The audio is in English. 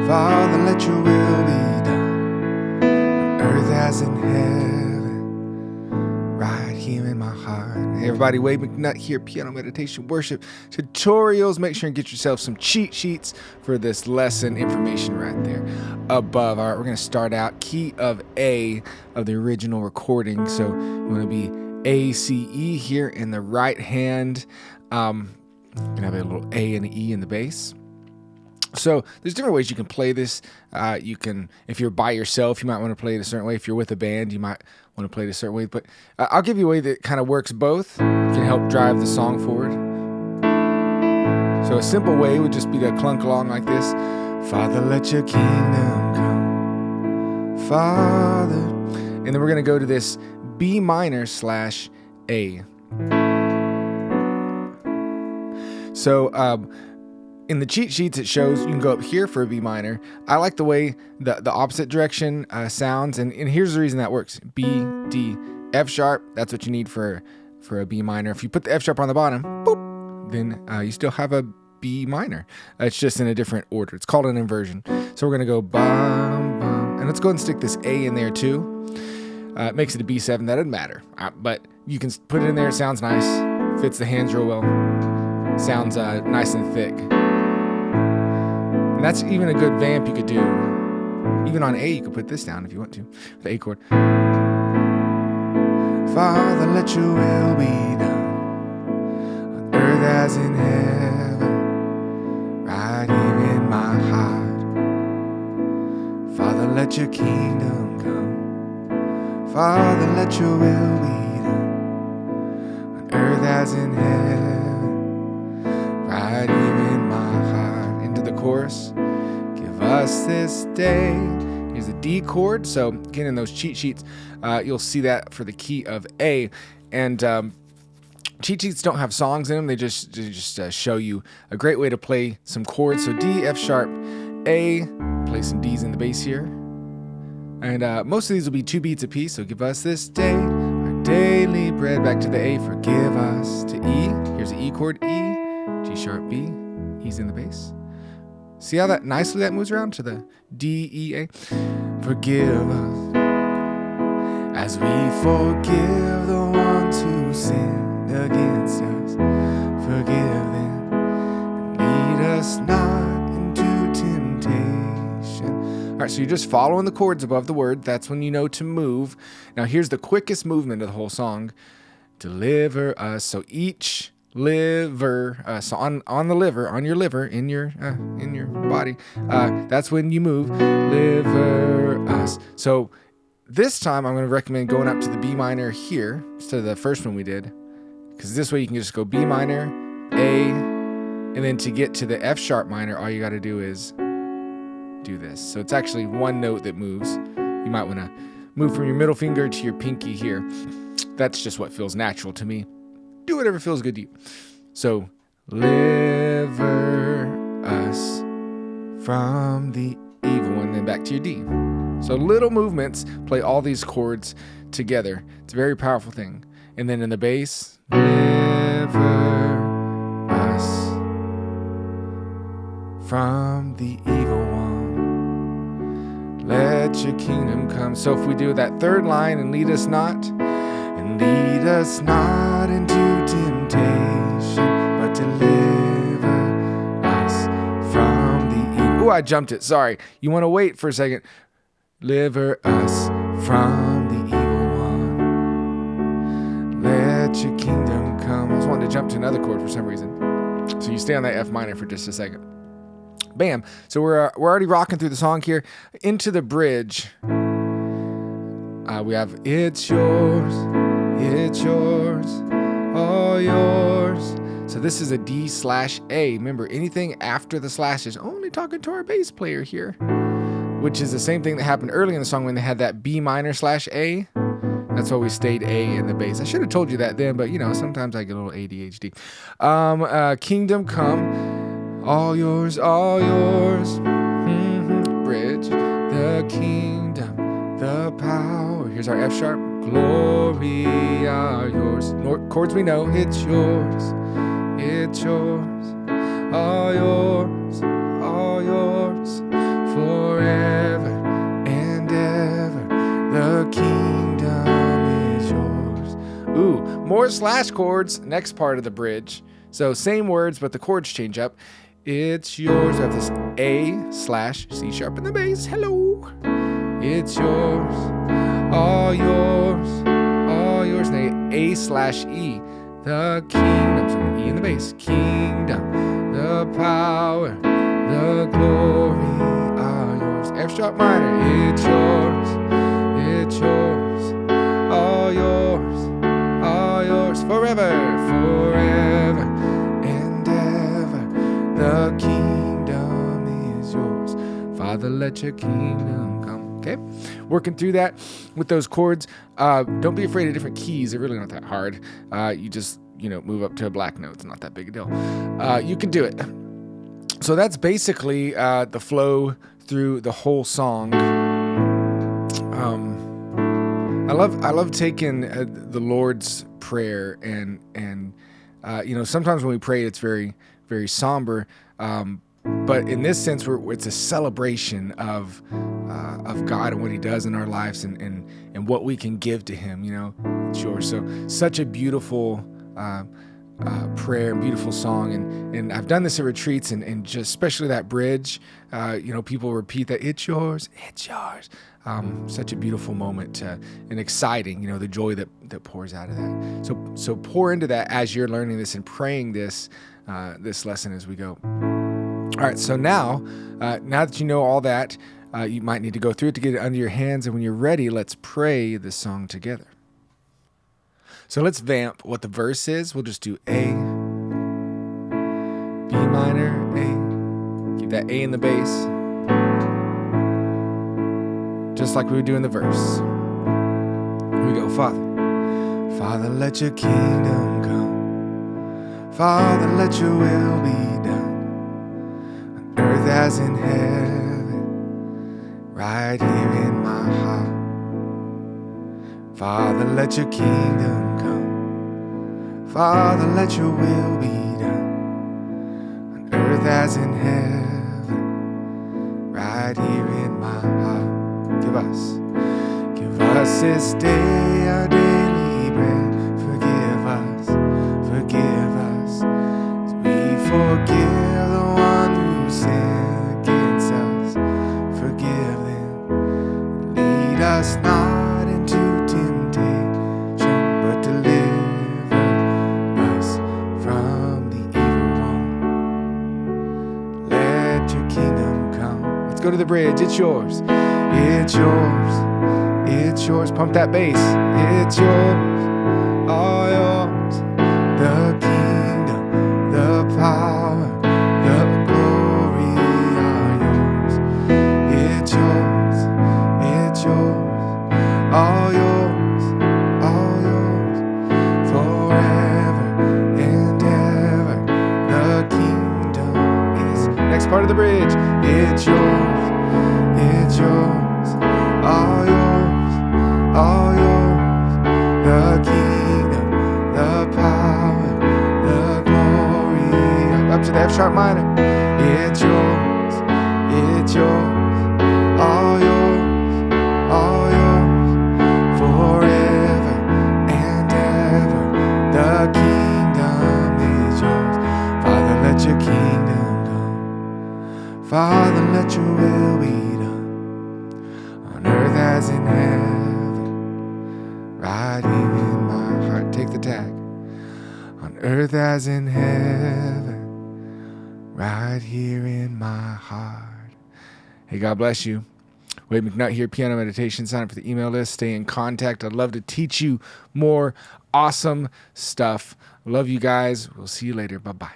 Father, let your will be done on earth as in heaven, right here in my heart. Hey everybody, Wade McNutt here, piano meditation worship tutorials. Make sure and get yourself some cheat sheets for this lesson, information right there above. All right, we're going to start out key of A of the original recording. So you want to be A, C, E here in the right hand. You can have a little A and an E in the bass. So there's different ways you can play this. You can, if you're by yourself, you might want to play it a certain way. If you're with a band, you might want to play it a certain way. But I'll give you a way that kind of works both. It can help drive the song forward. So a simple way would just be to clunk along like this. Father, let your kingdom come. Father. And then we're going to go to this B minor / A. So, in the cheat sheets, it shows you can go up here for a B minor. I like the way the opposite direction sounds, and here's the reason that works. B, D, F sharp, that's what you need for a B minor. If you put the F sharp on the bottom, boop, then you still have a B minor. It's just in a different order. It's called an inversion. So we're going to go bum, bum, and let's go ahead and stick this A in there too. It makes it a B7, that doesn't matter. But you can put it in there, it sounds nice. Fits the hands real well. Sounds nice and thick. And that's even a good vamp you could do. Even on A, you could put this down if you want to, the A chord. Father, let your will be done on earth as in heaven, right here in my heart. Father, let your kingdom come. Father, let your will be done on earth as in heaven, right here in my heart. Into the chorus. Give us this day. Here's a D chord. So again, in those cheat sheets, you'll see that for the key of A. And cheat sheets don't have songs in them. They just show you a great way to play some chords. So D, F sharp, A. Play some D's in the bass here. And most of these will be 2 beats apiece. So give us this day our daily bread. Back to the A. Forgive us. To E. Here's the E chord. E. G sharp, B. E's in the bass. See how that nicely that moves around to the D, E, A. Forgive us as we forgive the ones who sinned against us. Forgive them and lead us not into temptation. All right, so you're just following the chords above the word. That's when you know to move. Now here's the quickest movement of the whole song. Deliver us. So each liver, so on the liver, on your liver, in your body, that's when you move. Liver us. So this time I'm going to recommend going up to the B minor here instead of the first one we did, because this way you can just go B minor, A, and then to get to the F sharp minor, all you got to do is do this. So it's actually one note that moves. You might want to move from your middle finger to your pinky here. That's just what feels natural to me. Do whatever feels good to you. So, deliver us from the evil one, then back to your D. So little movements play all these chords together. It's a very powerful thing. And then in the bass, deliver us from the evil one. Let your kingdom come. So if we do that third line, and lead us not into temptation, but deliver us from the evil. Oh, I jumped it. Sorry. You want to wait for a second. Deliver us from the evil one. Let your kingdom come. I was wanting to jump to another chord for some reason. So you stay on that F minor for just a second. Bam. So we're already rocking through the song here. Into the bridge, we have it's yours. It's yours, all yours. So this is a D / A. Remember, anything after the slash is only talking to our bass player here, which is the same thing that happened early in the song when they had that B minor / A. That's why we stayed A in the bass. I should have told you that then, but sometimes I get a little ADHD. Kingdom come, all yours, all yours. Bridge, the kingdom, the power. Here's our F sharp. Glory are yours. Chords we know. It's yours. It's yours. All yours. All yours. or slash chords, next part of the bridge. So same words, but the chords change up. It's yours. I have this A slash C sharp in the bass. Hello. It's yours. All yours. All yours. And A slash E. The kingdom. So E in the bass. Kingdom. The power. The glory are yours. F sharp minor. It's yours. It's yours. All yours. All yours. Forever. Forever. And ever. The kingdom is yours. Father, let your kingdom come. Okay? Working through that with those chords. Don't be afraid of different keys. They're really not that hard. You just, move up to a black note. It's not that big a deal. You can do it. So that's basically the flow through the whole song. I love taking the Lord's Prayer and sometimes when we pray it's very, very somber. But in this sense, it's a celebration of God and what He does in our lives and what we can give to Him. It's yours. So such a beautiful prayer and beautiful song. And I've done this at retreats and just especially that bridge. People repeat that it's yours, it's yours. Such a beautiful moment and exciting. The joy that pours out of that. So pour into that as you're learning this and praying this lesson as we go. All right, so now that you know all that, you might need to go through it to get it under your hands. And when you're ready, let's pray this song together. So let's vamp what the verse is. We'll just do A, B minor, A. Keep that A in the bass. Just like we would do in the verse. Here we go, Father. Father, let your kingdom come. Father, let your will be done. Earth as in heaven, right here in my heart. Father, let your kingdom come. Father, let your will be done. On earth as in heaven, right here in my heart. Give us this day our daily bread. Forgive us, as we forgive the one who sin against us. Forgive them. Lead us not into temptation, but deliver us from the evil one. Let your kingdom come. Let's go to the bridge. It's yours. It's yours. It's yours. Pump that bass. It's yours. All yours. The kingdom, the power, the glory are yours. It's yours, it's yours, all yours, all yours, forever and ever. The kingdom is. Next part of the bridge. It's yours, all yours, all yours. The kingdom, the power, the glory. Up to the F sharp minor. It's yours, all yours, all yours, forever and ever. The kingdom is yours. Father, let your kingdom come. Father, let your will be done on earth as in heaven, right here in my heart. Take the tag. On earth as in heaven, right here in my heart. Hey, God bless you. Wade McNutt here, Piano Meditation. Sign up for the email list. Stay in contact. I'd love to teach you more awesome stuff. Love you guys. We'll see you later. Bye-bye.